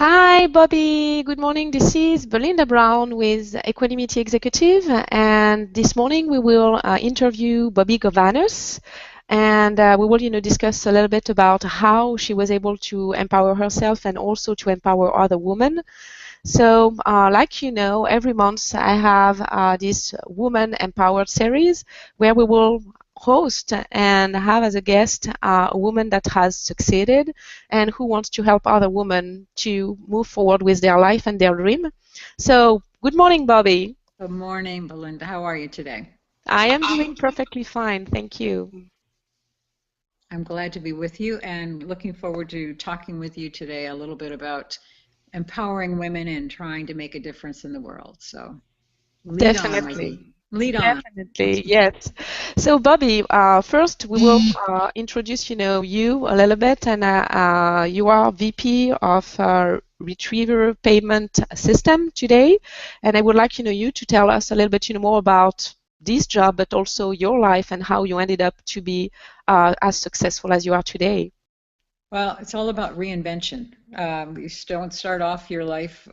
Hi, Bobby. Good morning. This is Belinda Brown with Equanimity Executive, and this morning we will interview Bobbi Govanus, and we will, discuss a little bit about how she was able to empower herself and also to empower other women. So, like you know, every month I have this Woman Empowered series where we will host and have as a guest a woman that has succeeded and who wants to help other women to move forward with their life and their dream. So, good morning, Bobby. Good morning, Belinda. How are you today? I am doing perfectly fine, thank you. I'm glad to be with you and looking forward to talking with you today a little bit about empowering women and trying to make a difference in the world. So lead on, my dear. Definitely. Lead on. Definitely, yes. So, Bobby, first we will introduce, you a little bit, and you are VP of Retriever Payment System today, and I would like, you to tell us a little bit, more about this job, but also your life and how you ended up to be as successful as you are today. Well, it's all about reinvention. You don't start off your life,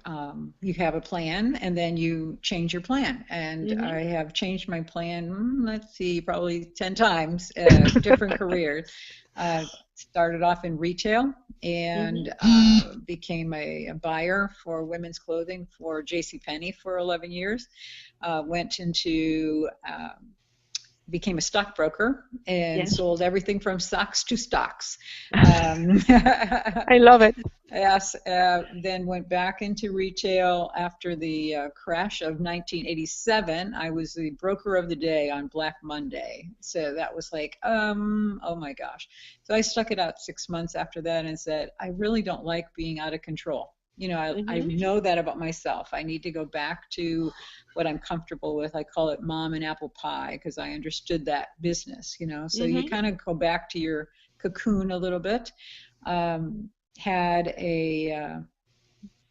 you have a plan and then you change your plan. And I have changed my plan, let's see, probably 10 times, different careers. Started off in retail and became a buyer for women's clothing for JCPenney for 11 years. Went into became a stockbroker and sold everything from socks to stocks. I love it. Yes, then went back into retail after the crash of 1987. I was the broker of the day on Black Monday. So that was like, oh my gosh. So I stuck it out 6 months after that and said, I really don't like being out of control. I know that about myself. I need to go back to what I'm comfortable with. I call it mom and apple pie because I understood that business, So you kind of go back to your cocoon a little bit. Had a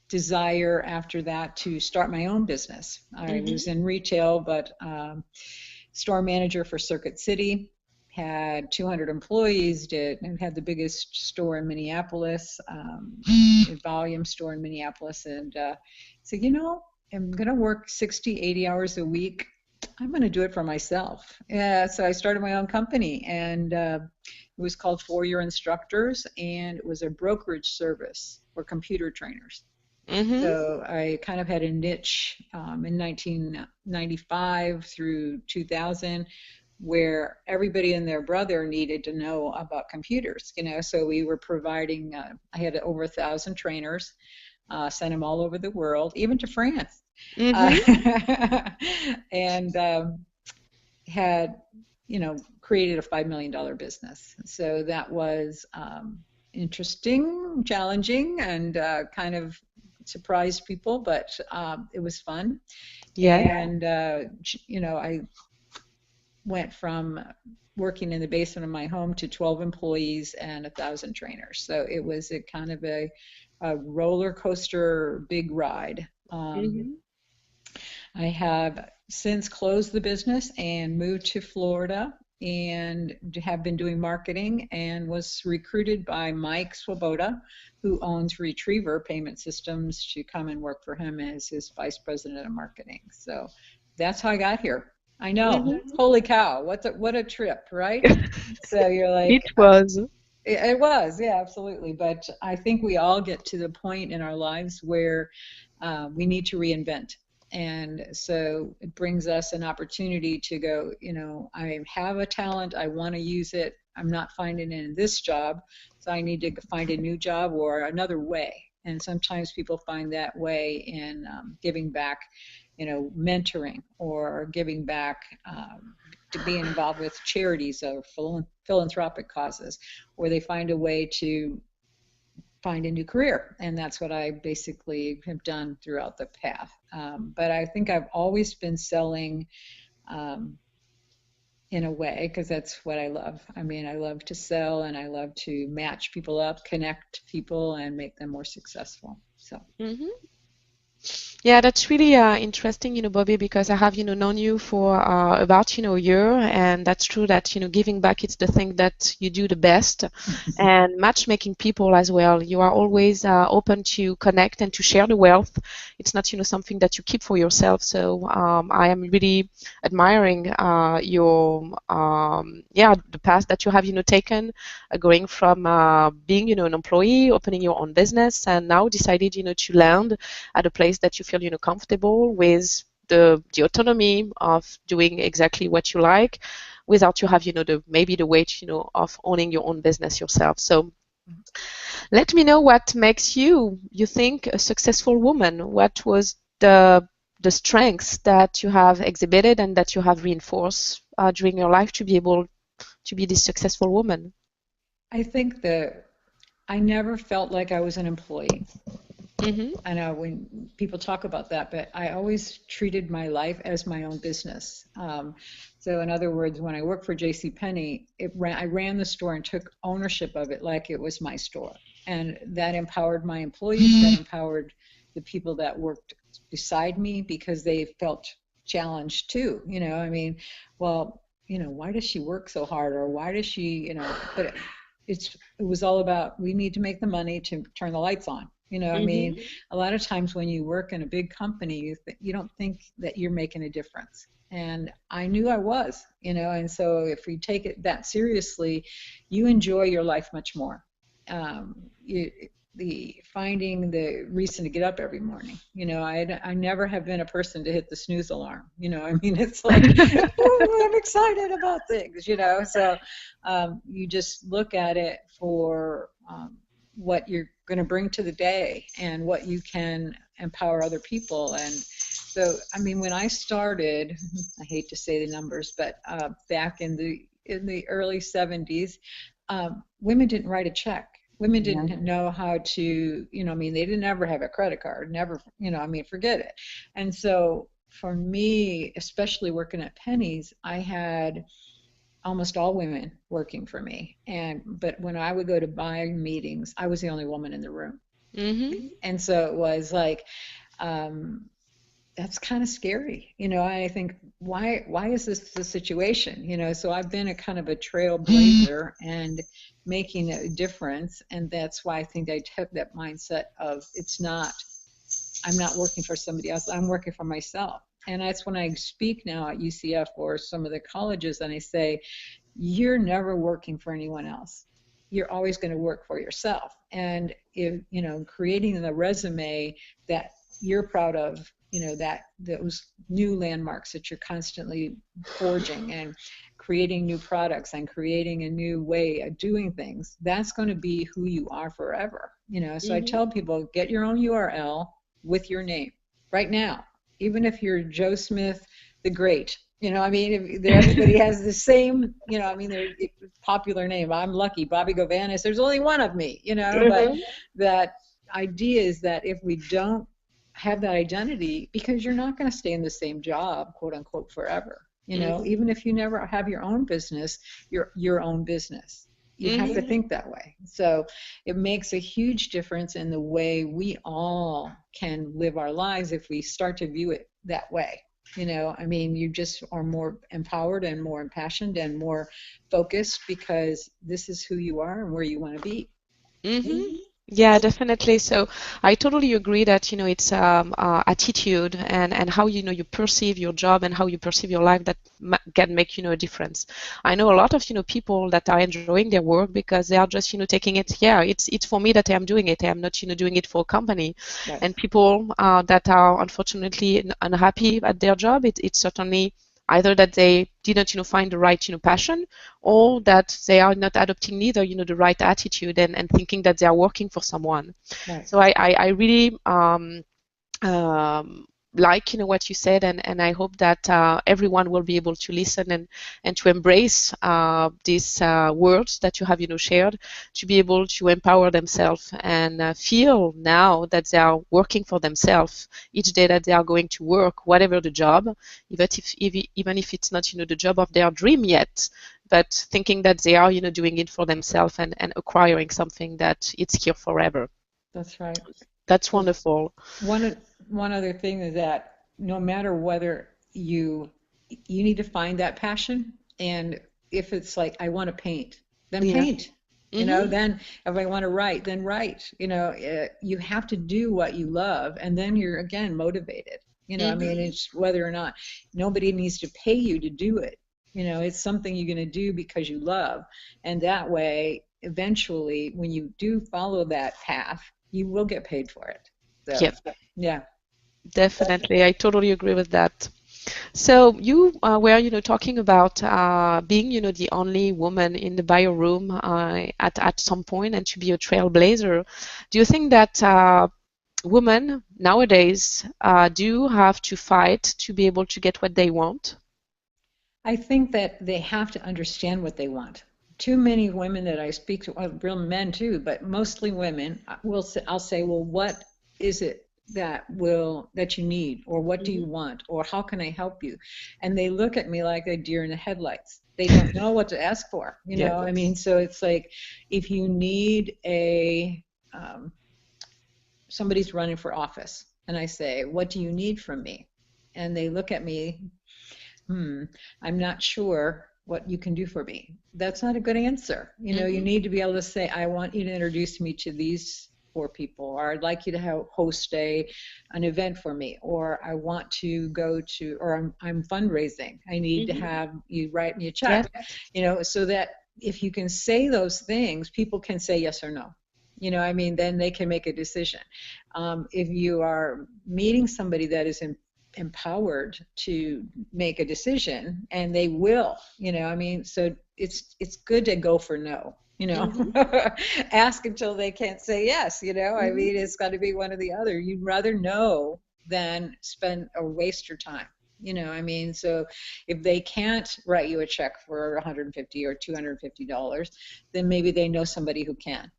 desire after that to start my own business. I was in retail, but store manager for Circuit City. Had 200 employees, and had the biggest store in Minneapolis, a volume store in Minneapolis, and so I'm going to work 60, 80 hours a week. I'm going to do it for myself. So I started my own company, and it was called For Your Instructors, and it was a brokerage service for computer trainers. So I kind of had a niche in 1995 through 2000 where everybody and their brother needed to know about computers, so we were providing, I had over 1,000 trainers, sent them all over the world, even to France, and had, created a $5 million business. So that was interesting, challenging, and kind of surprised people, but it was fun. And, I went from working in the basement of my home to 12 employees and 1,000 trainers. So it was a kind of a roller coaster, big ride. I have since closed the business and moved to Florida and have been doing marketing and was recruited by Mike Swoboda, who owns Retriever Payment Systems, to come and work for him as his vice president of marketing. So that's how I got here. I know. Holy cow. What a trip, right? So you're like, It was. It was, yeah, absolutely. But I think we all get to the point in our lives where we need to reinvent. And so it brings us an opportunity to go, I have a talent, I want to use it. I'm not finding it in this job, so I need to find a new job or another way. And sometimes people find that way in giving back, mentoring, or giving back to being involved with charities or philanthropic causes, or they find a way to find a new career. And that's what I basically have done throughout the path. But I think I've always been selling in a way, because that's what I love. I mean, I love to sell, and I love to match people up, connect people, and make them more successful. So. Yeah, that's really interesting, Bobby, because I have, known you for about, a year, and that's true that, giving back it's the thing that you do the best, and matchmaking people as well. You are always open to connect and to share the wealth. It's not, something that you keep for yourself. So I am really admiring the path that you have, taken, going from being, an employee, opening your own business, and now decided, to land at a place that you feel comfortable with the autonomy of doing exactly what you like without you have the maybe the weight of owning your own business yourself. So let me know what makes you think a successful woman. What was the strengths that you have exhibited and that you have reinforced during your life to be able to be this successful woman? I think that I never felt like I was an employee. Mm-hmm. I know when people talk about that, but I always treated my life as my own business. So in other words, when I worked for JCPenney, I ran the store and took ownership of it like it was my store. And that empowered my employees, that empowered the people that worked beside me because they felt challenged too. I mean, well, why does she work so hard? Or why does she, but it was all about, we need to make the money to turn the lights on. I mean, a lot of times when you work in a big company, you don't think that you're making a difference. And I knew I was, and so if you take it that seriously, you enjoy your life much more. Finding the reason to get up every morning. I never have been a person to hit the snooze alarm. I mean, it's like, oh, I'm excited about things. So you just look at it for what you're going to bring to the day and what you can empower other people. And so, I mean, when I started, I hate to say the numbers, but back in the early 70s, women didn't write a check. Women didn't know how to, I mean, they didn't ever have a credit card, never, I mean, forget it. And so for me, especially working at Penny's, I had almost all women working for me. But when I would go to buying meetings, I was the only woman in the room. Mm-hmm. And so it was like, that's kind of scary. I think, why is this the situation? So I've been a kind of a trailblazer and making a difference. And that's why I think I took that mindset of I'm not working for somebody else, I'm working for myself. And that's when I speak now at UCF or some of the colleges, and I say, you're never working for anyone else. You're always going to work for yourself. And if, creating the resume that you're proud of, that those new landmarks that you're constantly forging and creating new products and creating a new way of doing things, that's going to be who you are forever. So I tell people, get your own URL with your name right now, even if you're Joe Smith the Great. I mean, everybody has the same, I mean, they're popular name. I'm lucky, Bobbi Govanus. There's only one of me, but that idea is that if we don't have that identity, because you're not going to stay in the same job, quote unquote, forever. Even if you never have your own business, your own business. You have to think that way. So it makes a huge difference in the way we all can live our lives if we start to view it that way. I mean, you just are more empowered and more impassioned and more focused because this is who you are and where you want to be. Mm-hmm. Yeah, definitely. So I totally agree that, it's attitude and how, you perceive your job and how you perceive your life that can make, a difference. I know a lot of, people that are enjoying their work because they are just, taking it, yeah, it's for me that I am doing it. I am not, doing it for a company. Right. And people that are unfortunately unhappy at their job, it's certainly either that they didn't, find the right, passion, or that they are not adopting neither, the right attitude and thinking that they are working for someone. Right. So I really like, what you said, and I hope that everyone will be able to listen and to embrace these words that you have, shared, to be able to empower themselves and feel now that they are working for themselves each day that they are going to work, whatever the job, even if it's not, the job of their dream yet, but thinking that they are, doing it for themselves and acquiring something that it's here forever. That's right. That's wonderful. one other thing is that no matter whether you need to find that passion, and if it's like I want to paint, then Yeah. paint. Mm-hmm. Then if I want to write, then write. You have to do what you love, and then you're again motivated. I mean, Mm-hmm. it's whether or not nobody needs to pay you to do it. It's something you're going to do because you love, and that way, eventually, when you do follow that path, you will get paid for it. So, Yep, yeah. definitely. I totally agree with that. So you were, talking about being, the only woman in the bio room at some point, and to be a trailblazer. Do you think that women nowadays do have to fight to be able to get what they want? I think that they have to understand what they want. Too many women that I speak to, well, real men too, but mostly women, I'll say, well, what is it that you need, or what do you Mhm. want, or how can I help you? And they look at me like a deer in the headlights. They don't know what to ask for, Yeah. I mean, so it's like if you need um, somebody's running for office, and I say, what do you need from me? And they look at me, I'm not sure what you can do for me. That's not a good answer. You Hmm. need to be able to say, I want you to introduce me to these four people, or I'd like you to host an event for me, or I want to go to, or I'm fundraising. I need to Hmm. have you write me a Yes. check, so that if you can say those things, people can say yes or no. I mean, then they can make a decision. If you are meeting somebody that is empowered to make a decision, and they will, I mean, so it's good to go for no, Hmm. ask until they can't say yes, I Hmm. mean, it's got to be one or the other. You'd rather know than spend or waste your time, I mean, so if they can't write you a check for 150 or $250, then maybe they know somebody who can,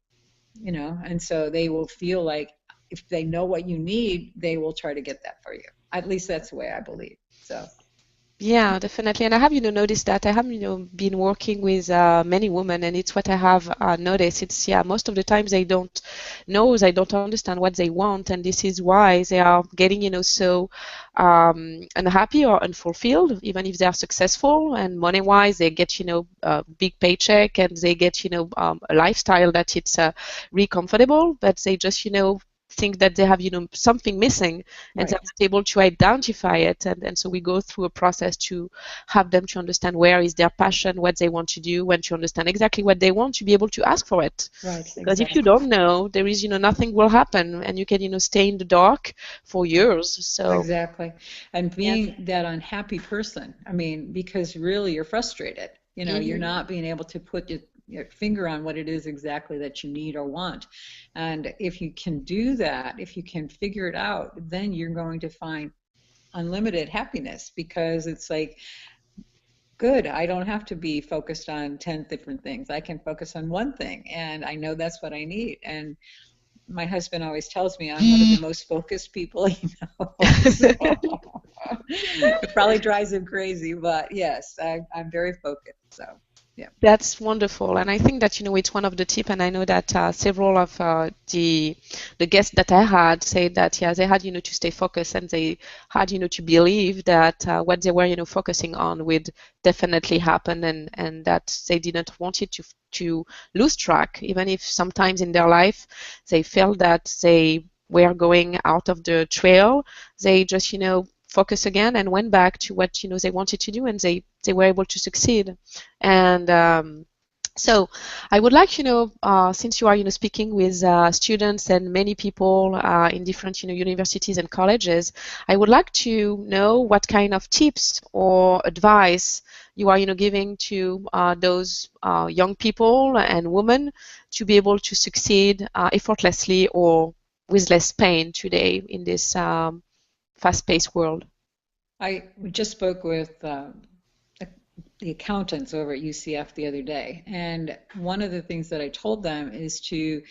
and so they will feel like if they know what you need, they will try to get that for you. At least that's the way I believe. So, Yeah, definitely. And I have, noticed that I have, been working with many women, and it's what I have noticed. It's, yeah, most of the times they don't understand what they want, and this is why they are getting, so unhappy or unfulfilled, even if they are successful. And money-wise, they get, a big paycheck, and they get, a lifestyle that it's really comfortable, but they just, think that they have, something missing, and they're right, not able to identify it. And so we go through a process to have them to understand where is their passion, what they want to do, and to understand exactly what they want, to be able to ask for it. right, Because if you exactly, don't know, there is, nothing will happen, and you can, stay in the dark for years. So exactly. And yes. being that unhappy person, I mean, because really you're frustrated, you're Hmm. not being able to put your finger on what it is exactly that you need or want. And if you can do that, if you can figure it out, then you're going to find unlimited happiness, because it's like, good, I don't have to be focused on 10 different things. I can focus on one thing, and I know that's what I need. And my husband always tells me I'm one of the most focused people he knows. It probably drives him crazy, but yes, I'm very focused. So, yeah. That's wonderful, and I think that, it's one of the tip, and I know that several of the guests that I had said that, yeah, they had, to stay focused, and they had, to believe that what they were, focusing on would definitely happen, and that they didn't want it to lose track, even if sometimes in their life they felt that they were going out of the trail. They just, focus again and went back to what, they wanted to do, and they were able to succeed. And so I would like, since you are, speaking with students and many people in different, universities and colleges, I would like to know what kind of tips or advice you are, giving to those young people and women to be able to succeed effortlessly or with less pain today in this fast-paced world. I just spoke with the accountants over at UCF the other day, and one of the things that I told them is to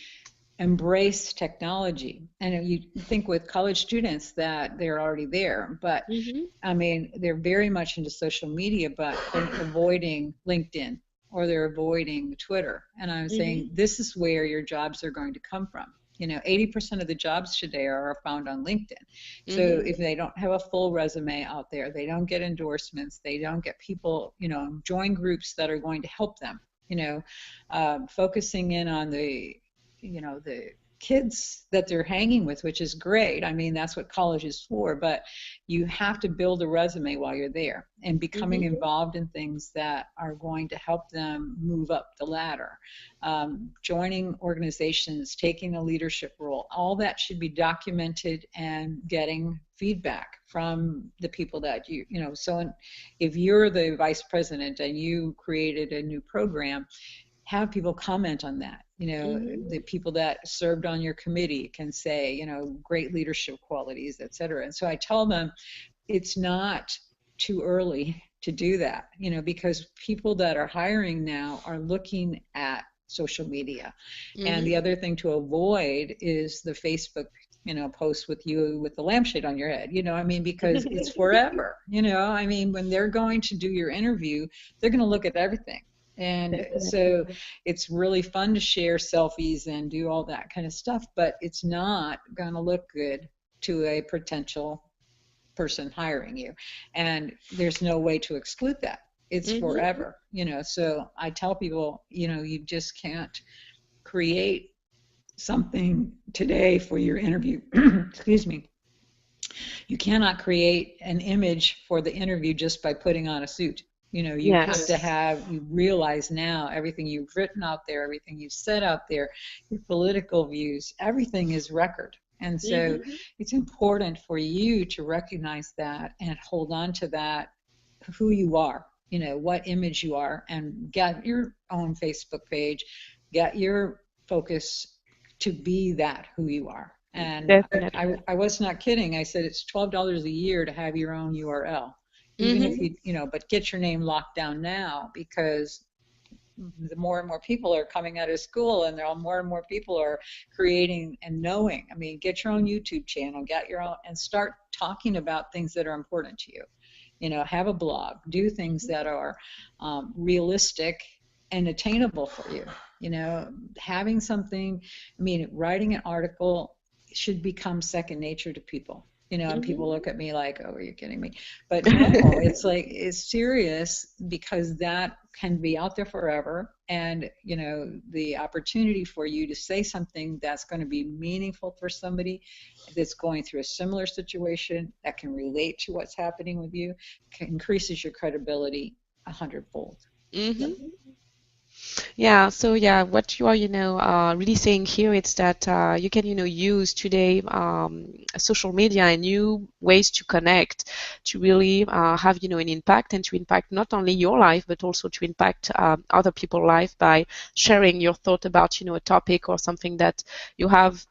embrace technology. And you think with college students that they're already there, but Hmm. I mean, they're very much into social media, but they're avoiding LinkedIn, or they're avoiding Twitter. And I'm saying, Hmm. this is where your jobs are going to come from. You know, 80% of the jobs today are found on LinkedIn. So if they don't have a full resume out there, they don't get endorsements, they don't get people, you know, join groups that are going to help them, you know, focusing in on the, you know, the kids that they're hanging with, which is great. I mean, that's what college is for, but you have to build a resume while you're there and becoming involved in things that are going to help them move up the ladder. Joining organizations, taking a leadership role, all that should be documented and getting feedback from the people that you know, so if you're the vice president and you created a new program, have people comment on that. You know, the people that served on your committee can say, you know, great leadership qualities, et cetera. And so I tell them it's not too early to do that, you know, because people that are hiring now are looking at social media. And the other thing to avoid is the Facebook, you know, post with you with the lampshade on your head, you know, I mean, because it's forever, you know, I mean, when they're going to do your interview, they're going to look at everything. And so it's really fun to share selfies and do all that kind of stuff, but it's not going to look good to a potential person hiring you. And there's no way to exclude that. It's forever, you know. So I tell people, you know, you just can't create something today for your interview. Excuse me. You cannot create an image for the interview just by putting on a suit. You know, you have to have, you realize now everything you've written out there, everything you've said out there, your political views, everything is record. And so it's important for you to recognize that and hold on to that, who you are, you know, what image you are, and get your own Facebook page, get your focus to be that who you are. And I was not kidding. I said it's $12 a year to have your own URL. Even if you know, but get your name locked down now, because the more and more people are coming out of school, and there are more and more people are creating and knowing. I mean, get your own YouTube channel, get your own, and start talking about things that are important to you. You know, have a blog, do things that are realistic and attainable for you. You know, having something, I mean, writing an article should become second nature to people. You know, and people look at me like, oh, are you kidding me? But no, it's like, it's serious, because that can be out there forever. And, you know, the opportunity for you to say something that's going to be meaningful for somebody that's going through a similar situation, that can relate to what's happening with you, increases your credibility 100-fold. Yeah, so yeah, what you are, really saying here is that you can, use today social media and new ways to connect to really have, an impact, and to impact not only your life, but also to impact other people's life by sharing your thought about, a topic or something that you have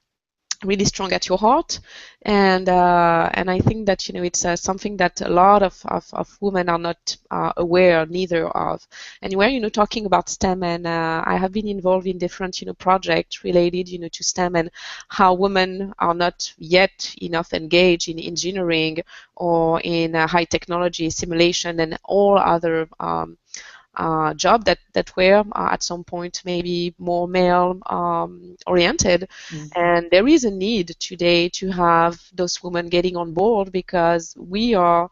really strong at your heart. And I think that it's something that a lot of women are not aware neither of. And we're talking about STEM, and I have been involved in different projects related to STEM, and how women are not yet enough engaged in engineering or in high technology, simulation, and all other job that were at some point maybe more male oriented. And there is a need today to have those women getting on board, because we are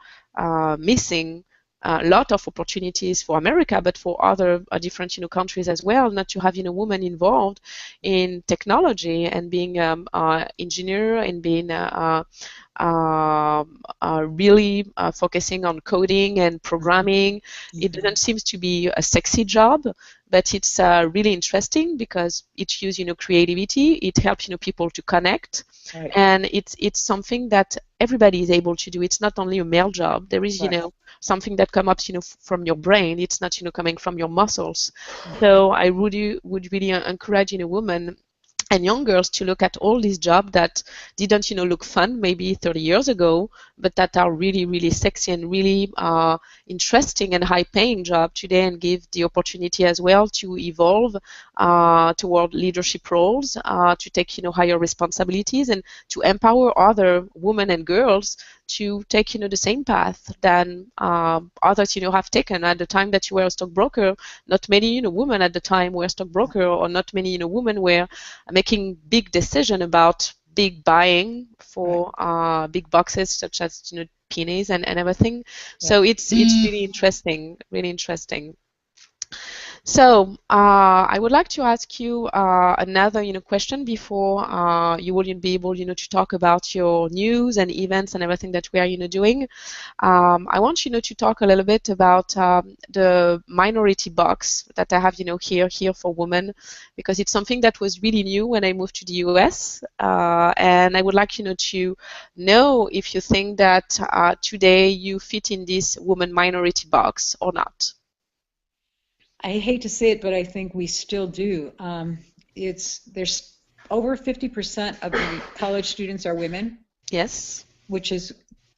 missing a lot of opportunities for America, but for other different countries as well, not to have women involved in technology and being engineer and being really focusing on coding and programming. It doesn't seem to be a sexy job, but it's really interesting, because it uses creativity. It helps people to connect, right. And it's something that everybody is able to do. It's not only a male job. There is right. Something that comes up from your brain. It's not coming from your muscles. So I would really encourage women and young girls to look at all these jobs that didn't look fun maybe 30 years ago, but that are really, really sexy and really interesting and high-paying job today, and give the opportunity as well to evolve toward leadership roles, to take higher responsibilities, and to empower other women and girls to take the same path than others have taken. At the time that you were a stockbroker, not many women at the time were stockbroker, or not many women were making big decision about big buying for big boxes such as pennies and everything. So it's really interesting, really interesting. So I would like to ask you another question before you will be able to talk about your news and events and everything that we are doing. I want to talk a little bit about the minority box that I have here for women, because it's something that was really new when I moved to the US, and I would like to know if you think that today you fit in this woman minority box or not. I hate to say it, but I think we still do. There's over 50% of the college students are women. Yes. Which is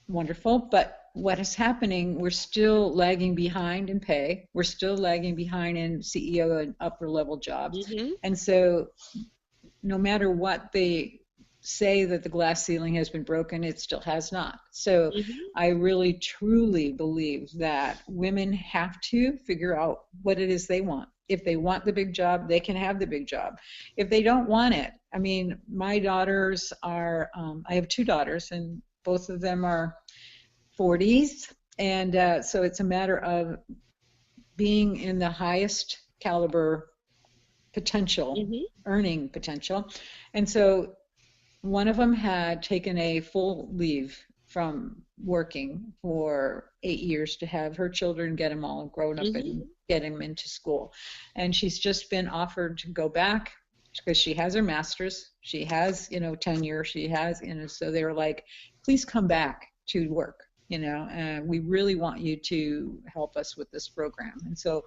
wonderful, but what is happening, we're still lagging behind in pay. We're still lagging behind in CEO and upper level jobs. And so no matter what they say that the glass ceiling has been broken, it still has not. So I really truly believe that women have to figure out what it is they want. If they want the big job, they can have the big job. If they don't want it, I mean, my daughters are, I have two daughters, and both of them are 40s. And so it's a matter of being in the highest caliber potential, earning potential. And so one of them had taken a full leave from working for 8 years to have her children, get them all grown up and get them into school. And she's just been offered to go back because she has her master's, she has, tenure, she has, so they were like, please come back to work, and we really want you to help us with this program. And so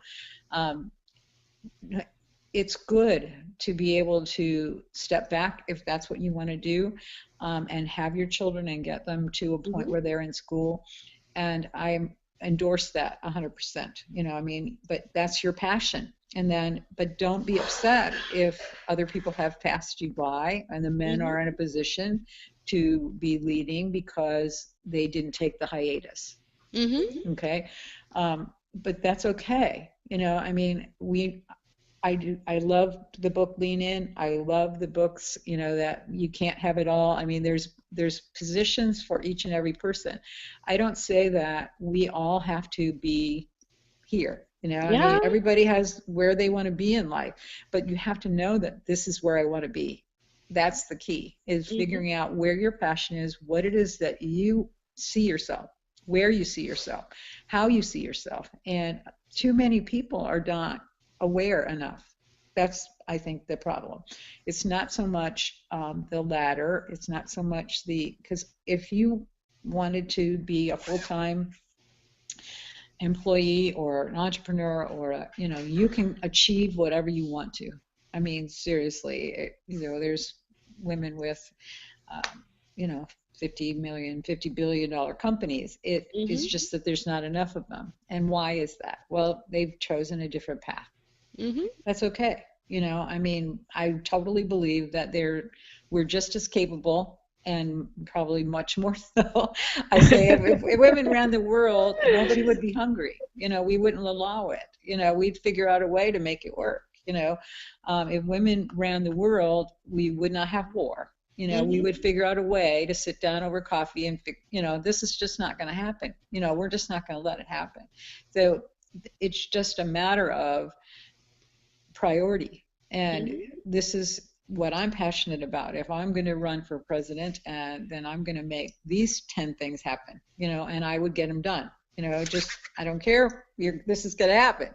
it's good to be able to step back if that's what you want to do, and have your children and get them to a point where they're in school. And I endorse that 100%, but that's your passion. But don't be upset if other people have passed you by and the men are in a position to be leading because they didn't take the hiatus. Okay. But that's okay. I love the book Lean In. I love the books, that you can't have it all. There's positions for each and every person. I don't say that we all have to be here. Everybody has where they want to be in life, but you have to know that this is where I want to be. That's the key, is figuring out where your passion is, what it is that you see yourself, where you see yourself, how you see yourself. And too many people are not aware enough. That's, I think, the problem. It's not so much the ladder. It's not so much because if you wanted to be a full-time employee or an entrepreneur, or you can achieve whatever you want to. Seriously, there's women with 50 million, $50 billion companies. It is just that there's not enough of them. And why is that? Well, they've chosen a different path. That's okay. I totally believe that we're just as capable, and probably much more so. I say if women ran the world, nobody would be hungry. We wouldn't allow it. We'd figure out a way to make it work. If women ran the world, we would not have war. We would figure out a way to sit down over coffee and, this is just not going to happen. We're just not going to let it happen. So it's just a matter of priority. And this is what I'm passionate about. If I'm going to run for president, and then I'm going to make these 10 things happen, and I would get them done. I don't care. This is going to happen,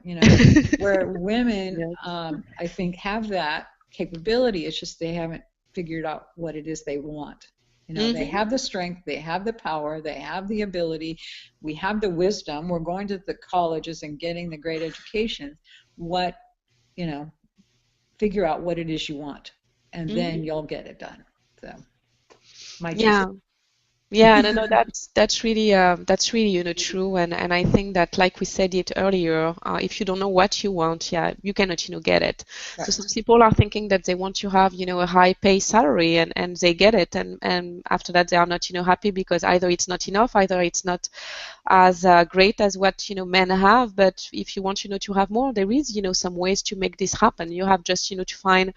where women, I think, have that capability. It's just they haven't figured out what it is they want. They have the strength, they have the power, they have the ability, we have the wisdom. We're going to the colleges and getting the great education. Figure out what it is you want, and then you'll get it done. So, my 2 cents. Yeah, no, that's really true, and I think that like we said it earlier, if you don't know what you want, yeah, you cannot get it. So Right. some people are thinking that they want to have a high pay salary, and they get it, and after that they are not happy because either it's not enough, either it's not as great as what men have. But if you want to have more, there is some ways to make this happen. You have just to find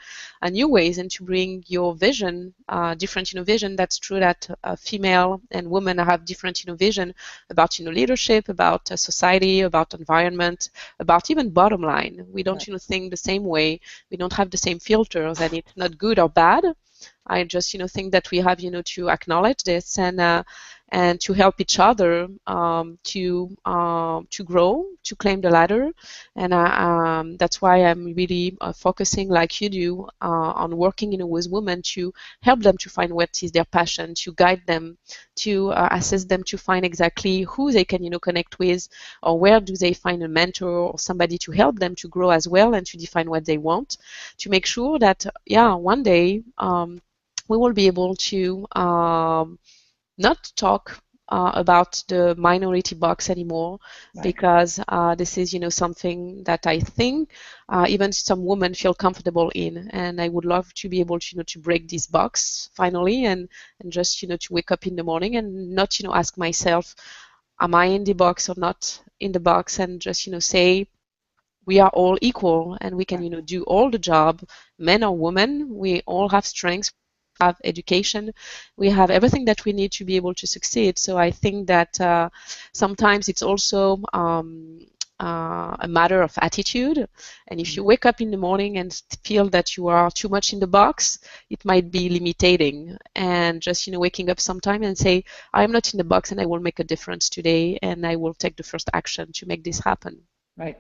new ways and to bring your vision, different vision. That's true that female and women have different vision about leadership, about society, about environment, about even bottom line. We don't Right. think the same way. We don't have the same filters, and it's not good or bad. I just think that we have to acknowledge this, and to help each other, to grow, to climb the ladder. And that's why I'm really focusing, like you do, on working with women to help them to find what is their passion, to guide them, to assist them to find exactly who they can connect with, or where do they find a mentor or somebody to help them to grow as well, and to define what they want, to make sure that yeah, one day we will be able to not talk about the minority box anymore, Right. because this is something that I think even some women feel comfortable in, and I would love to be able to to break this box finally, and just to wake up in the morning and not ask myself, am I in the box or not in the box, and just say we are all equal, and we can Right. do all the job, men or women. We all have strengths, have education, we have everything that we need to be able to succeed. So I think that sometimes it's also a matter of attitude. And if you wake up in the morning and feel that you are too much in the box, it might be limiting. And just waking up sometime and say, I am not in the box, and I will make a difference today, and I will take the first action to make this happen. Right.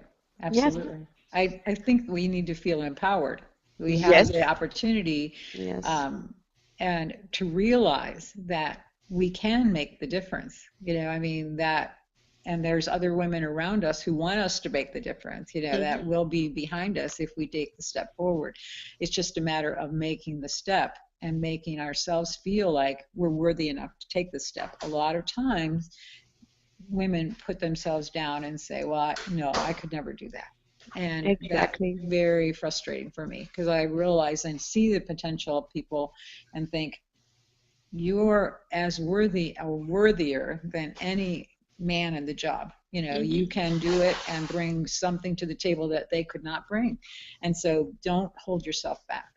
Yes. Absolutely. I think we need to feel empowered. We have Yes. the opportunity, Yes. um, and to realize that we can make the difference. I mean, and there's other women around us who want us to make the difference, that Mhm. will be behind us if we take the step forward. It's just a matter of making the step and making ourselves feel like we're worthy enough to take the step. A lot of times, women put themselves down and say, well, no, I could never do that. And that's Exactly. very frustrating for me, because I realize and see the potential of people and think, you're as worthy or worthier than any man in the job. You Mhm. can do it and bring something to the table that they could not bring. And so don't hold yourself back.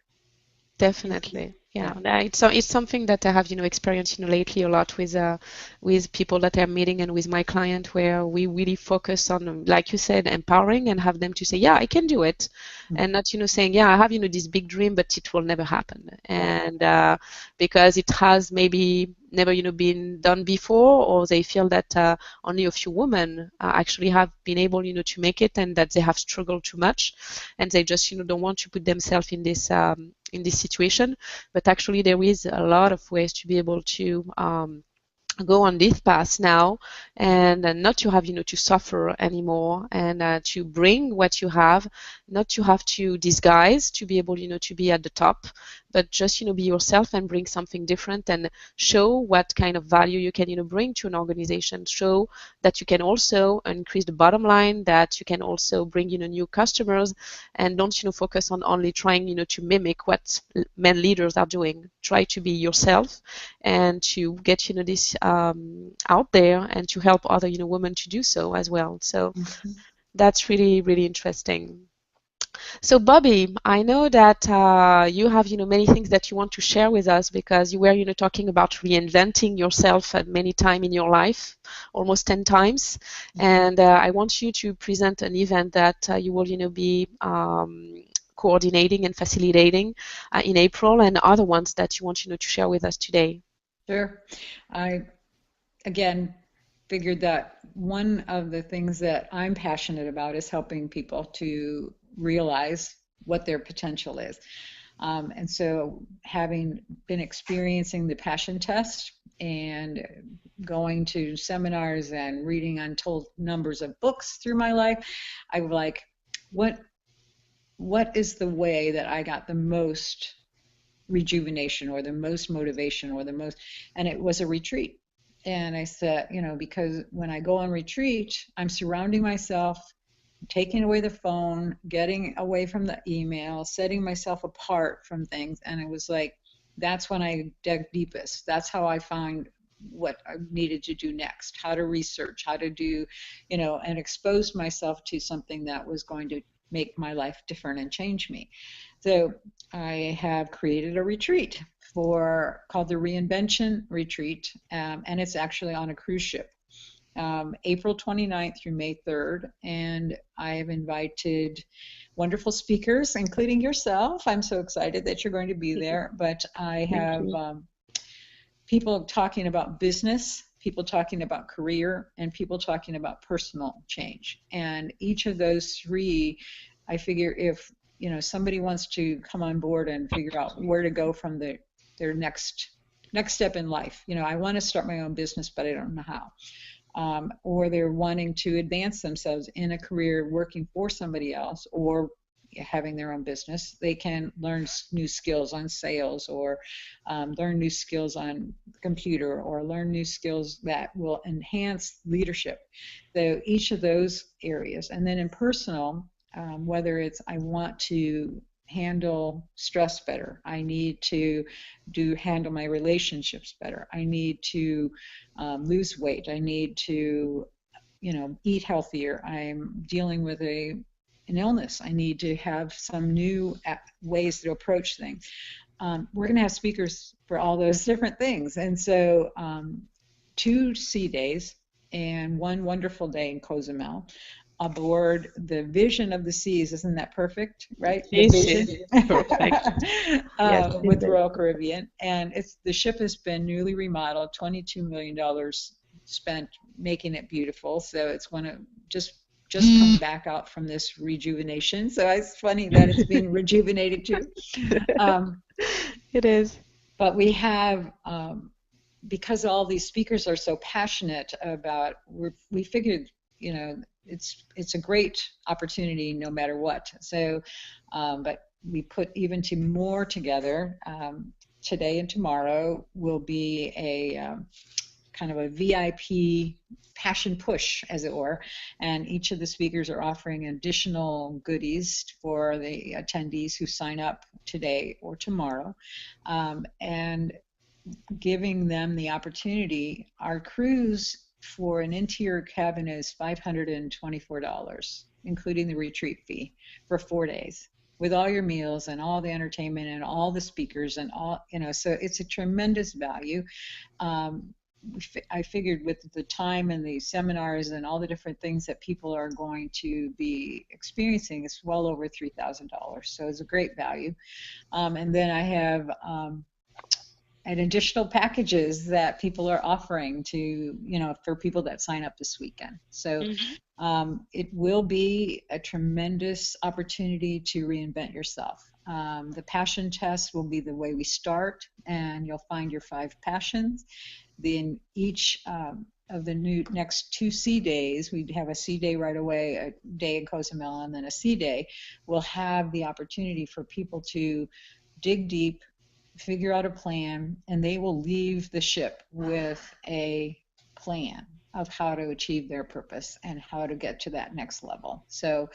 Definitely. Yeah, Yeah. it's something that I have experienced lately a lot with people that I'm meeting and with my client, where we really focus on, like you said, empowering, and have them to say, yeah, I can do it, Mm. and not saying, yeah, I have this big dream, but it will never happen, Right. and because it has maybe never been done before, or they feel that only a few women actually have been able to make it, and that they have struggled too much, and they just don't want to put themselves in this situation. But actually there is a lot of ways to be able to go on this path now, and not to have to suffer anymore, and to bring what you have, not to have to disguise to be able to be at the top, but just be yourself and bring something different, and show what kind of value you can bring to an organization, show that you can also increase the bottom line, that you can also bring new customers, and don't focus on only trying to mimic what men leaders are doing. Try to be yourself, and to get this out there, and to help other women to do so as well. So Mhm. that's really, really interesting. So Bobbi, I know that you have many things that you want to share with us, because you were talking about reinventing yourself at many times in your life, almost 10 times, and I want you to present an event that you will be coordinating and facilitating in April, and other ones that you want to share with us today. Sure. I again figured that one of the things that I'm passionate about is helping people to realize what their potential is. And so, having been experiencing the passion test and going to seminars and reading untold numbers of books through my life, I was like, what what is the way that I got the most rejuvenation or the most motivation or the most, and it was a retreat. And I said, because when I go on retreat, I'm surrounding myself, taking away the phone, getting away from the email, setting myself apart from things. And it was like, that's when I dug deepest. That's how I found what I needed to do next, how to research, how to do, and exposed myself to something that was going to make my life different and change me. So I have created a retreat called the Reinvention Retreat, and it's actually on a cruise ship. April 29th through May 3rd, and I have invited wonderful speakers, including yourself. I'm so excited that you're going to be there, but I have people talking about business, people talking about career, and people talking about personal change. And each of those three, I figure if somebody wants to come on board and figure out where to go from their next step in life, I want to start my own business, but I don't know how. Or they're wanting to advance themselves in a career working for somebody else or having their own business, they can learn new skills on sales, or learn new skills on computer, or learn new skills that will enhance leadership. So each of those areas. And then in personal, whether it's I want to handle stress better, I need to handle my relationships better, I need to lose weight, I need to eat healthier, I'm dealing with an illness, I need to have some new ways to approach things. We're going to have speakers for all those different things. And so 2 sea days and 1 wonderful day in Cozumel aboard the Vision of the Seas. Isn't that perfect, right? The Vision. Perfect. Yes, with Royal Caribbean. And the ship has been newly remodeled, $22 million spent making it beautiful. So it's one of just come back out from this rejuvenation. So it's funny that it's being rejuvenated too. It is. But we have, because all these speakers are so passionate about, we figured, it's a great opportunity no matter what. So, but we put even more together. Today and tomorrow will be a kind of a VIP passion push, as it were, and each of the speakers are offering additional goodies for the attendees who sign up today or tomorrow, and giving them the opportunity. Our cruise for an interior cabin is $524, including the retreat fee for 4 days, with all your meals and all the entertainment and all the speakers and all, so it's a tremendous value. I figured with the time and the seminars and all the different things that people are going to be experiencing, it's well over $3,000. So it's a great value. And then I have and additional packages that people are offering to, for people that sign up this weekend. So it will be a tremendous opportunity to reinvent yourself. The passion test will be the way we start, and you'll find your 5 passions. Then each of the next 2 sea days, we have a sea day right away, a day in Cozumel, and then a sea day. We'll have the opportunity for people to dig deep, figure out a plan, and they will leave the ship with a plan of how to achieve their purpose and how to get to that next level. So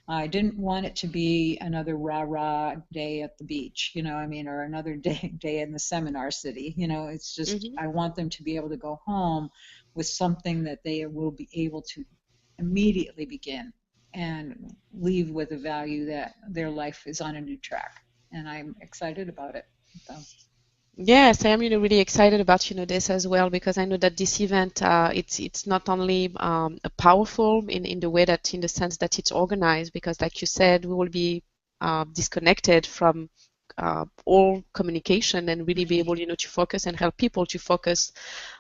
I didn't want it to be another rah-rah day at the beach, or another day in the seminar city. It's just, I want them to be able to go home with something that they will be able to immediately begin and leave with a value that their life is on a new track. And I'm excited about it. So. Yes, I am really excited about this as well, because I know that this event it's not only powerful in the way that, in the sense that it's organized, because like you said, we will be disconnected from all communication and really be able to focus and help people to focus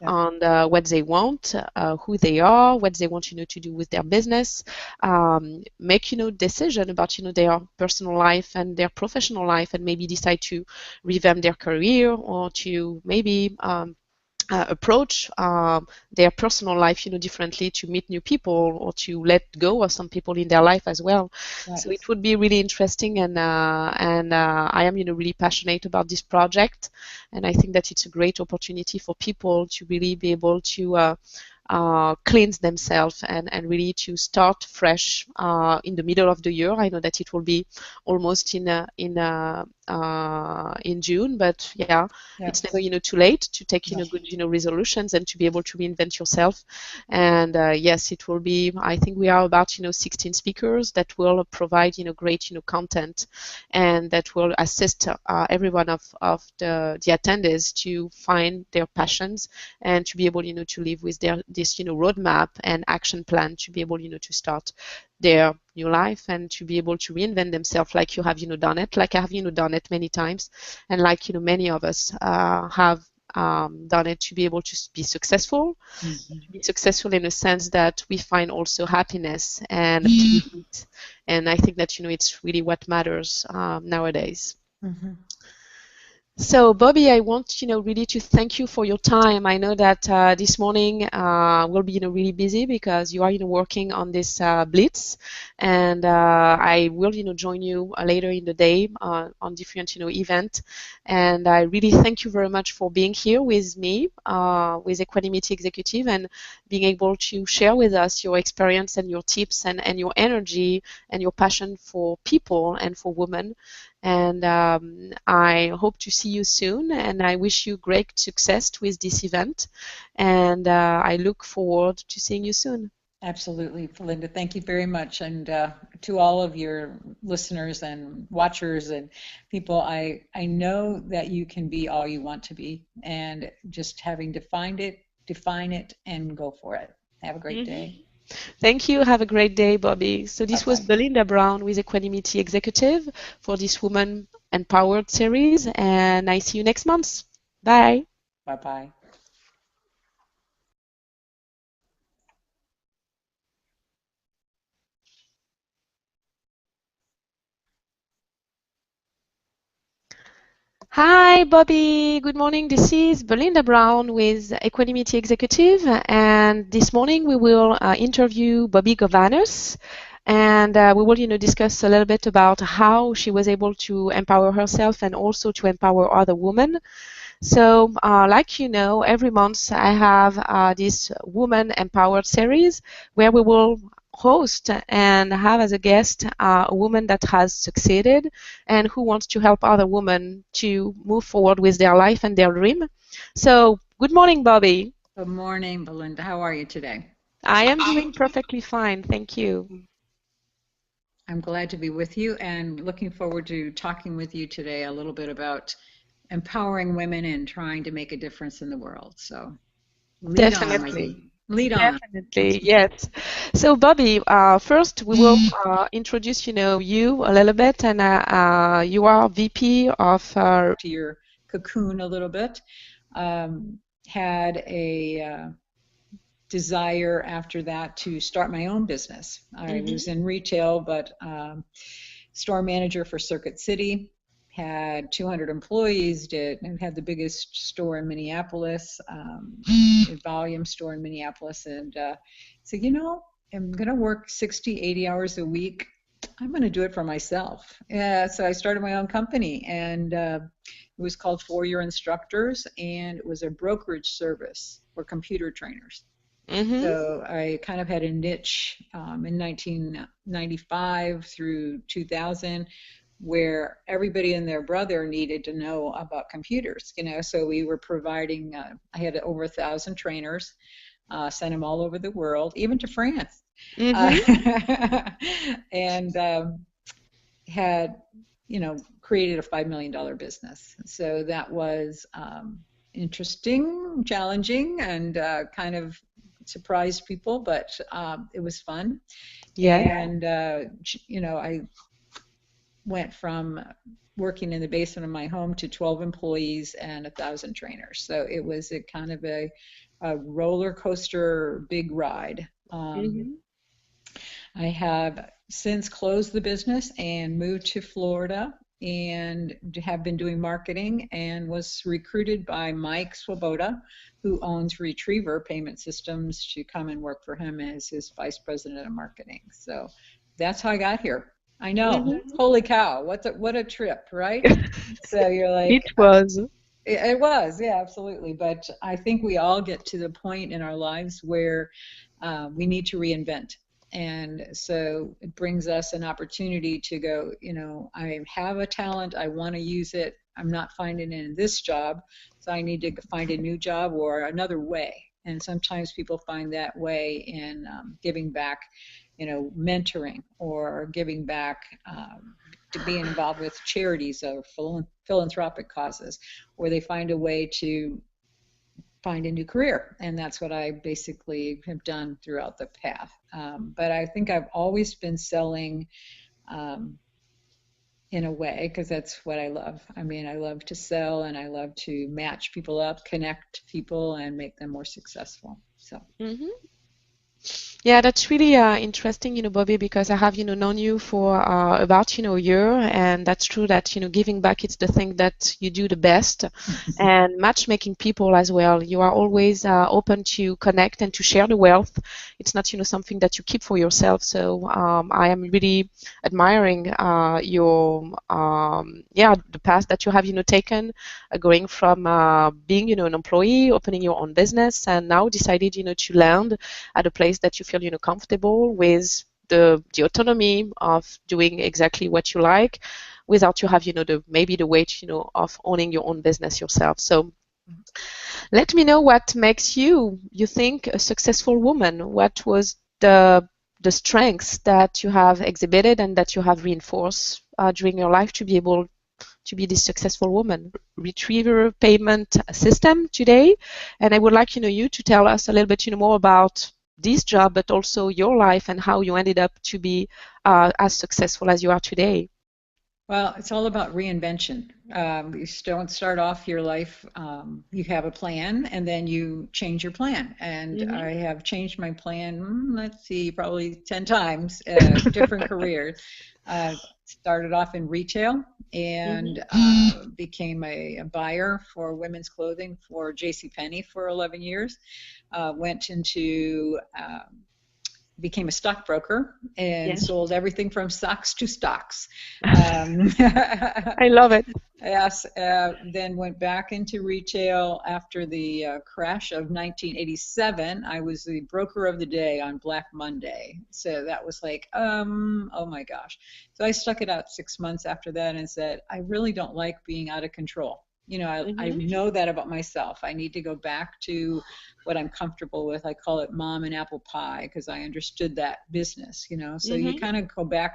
on what they want, who they are, what they want to do with their business, make decision about their personal life and their professional life, and maybe decide to revamp their career, or to maybe approach their personal life, differently, to meet new people or to let go of some people in their life as well. Right. So it would be really interesting, and I am, really passionate about this project, and I think that it's a great opportunity for people to really be able to cleanse themselves and really to start fresh in the middle of the year. I know that it will be almost in June, but yeah, it's never too late to take good resolutions and to be able to reinvent yourself. And yes, it will be. I think we are about 16 speakers that will provide great content, and that will assist every one of the attendees to find their passions and to be able to live with this roadmap and action plan to be able to start their new life and to be able to reinvent themselves, like you have done it, like I have done it many times, and like many of us have done it, to be able to be successful. Mm-hmm. To be successful in the sense that we find also happiness and peace. And I think that it's really what matters nowadays. Mm-hmm. So, Bobbi, I want really to thank you for your time. I know that this morning will be really busy because you are working on this blitz, and I will join you later in the day on different event. And I really thank you very much for being here with me, with Equanimity Executive, and being able to share with us your experience and your tips and your energy and your passion for people and for women. And I hope to see you soon, and I wish you great success with this event, and I look forward to seeing you soon. Absolutely, Belinda. Thank you very much. And to all of your listeners and watchers and people, I know that you can be all you want to be, and just having to find it, define it, and go for it. Have a great day. Thank you. Have a great day, Bobbi. So this was Belinda Brown with Equanimity Executive for this Woman Empowered series, and I see you next month. Bye. Bye-bye. Hi, Bobbi. Good morning. This is Belinda Brown with Equanimity Executive, and this morning we will interview Bobbi Govanus, and we will, discuss a little bit about how she was able to empower herself and also to empower other women. So, like every month I have this Woman Empowered series where we will host and have as a guest a woman that has succeeded and who wants to help other women to move forward with their life and their dream. So, good morning, Bobbi. Good morning, Belinda. How are you today? I am doing perfectly fine, thank you. I'm glad to be with you and looking forward to talking with you today a little bit about empowering women and trying to make a difference in the world. So lead on, lady. Lead on. Definitely, yes. So, Bobbi, first we will introduce, you a little bit, and you are VP of. To your cocoon a little bit. Had a desire after that to start my own business. I was in retail, but store manager for Circuit City. Had 200 employees, had the biggest store in Minneapolis, a volume store in Minneapolis, and so I'm going to work 60, 80 hours a week. I'm going to do it for myself. So I started my own company, and it was called For Your Instructors, and it was a brokerage service for computer trainers. So I kind of had a niche in 1995 through 2000 where everybody and their brother needed to know about computers, so we were providing, I had over 1,000 trainers, sent them all over the world, even to France, and had, created a $5 million business. So that was interesting, challenging, and kind of surprised people, but it was fun. And I went from working in the basement of my home to 12 employees and 1,000 trainers. So it was a kind of a roller coaster, big ride. I have since closed the business and moved to Florida and have been doing marketing, and was recruited by Mike Swoboda, who owns Retriever Payment Systems, to come and work for him as his vice president of marketing. So that's how I got here. I know. Mhm. Holy cow! What a trip, right? So you're It like, was. it was, yeah, absolutely. But I think we all get to the point in our lives where we need to reinvent. And so it brings us an opportunity to go, I have a talent, I want to use it. I'm not finding it in this job, so I need to find a new job or another way. And sometimes people find that way in giving back, mentoring, or giving back to being involved with charities or philanthropic causes, where they find a way to find a new career. And that's what I basically have done throughout the path. But I think I've always been selling in a way, because that's what I love. I mean, I love to sell, and I love to match people up, connect people, and make them more successful. So. Mhm. Yeah, that's really interesting, Bobbi, because I have, known you for about, a year, and that's true that, giving back is the thing that you do the best, and matchmaking people as well. You are always open to connect and to share the wealth. It's not, something that you keep for yourself. So I am really admiring the path that you have, taken, going from being, an employee, opening your own business, and now decided, to land at a place that you feel comfortable with the autonomy of doing exactly what you like, without you have maybe the weight of owning your own business yourself. So let me know what makes you think a successful woman. What was the strengths that you have exhibited and that you have reinforced during your life to be able to be this successful woman? Retriever payment system today, and I would like you to tell us a little bit more about this job, but also your life and how you ended up to be as successful as you are today. Well, it's all about reinvention. You don't start off your life, you have a plan, and then you change your plan. And Mm-hmm. I have changed my plan, let's see, probably 10 times, different careers. Started off in retail, and became a buyer for women's clothing for JCPenney for 11 years. Went into became a stockbroker and Yes. sold everything from socks to stocks. I love it. Yes, then went back into retail after the crash of 1987. I was the broker of the day on Black Monday. So that was like, oh my gosh. So I stuck it out 6 months after that and said, I really don't like being out of control. I know that about myself. I need to go back to what I'm comfortable with. I call it mom and apple pie, because I understood that business, so you kind of go back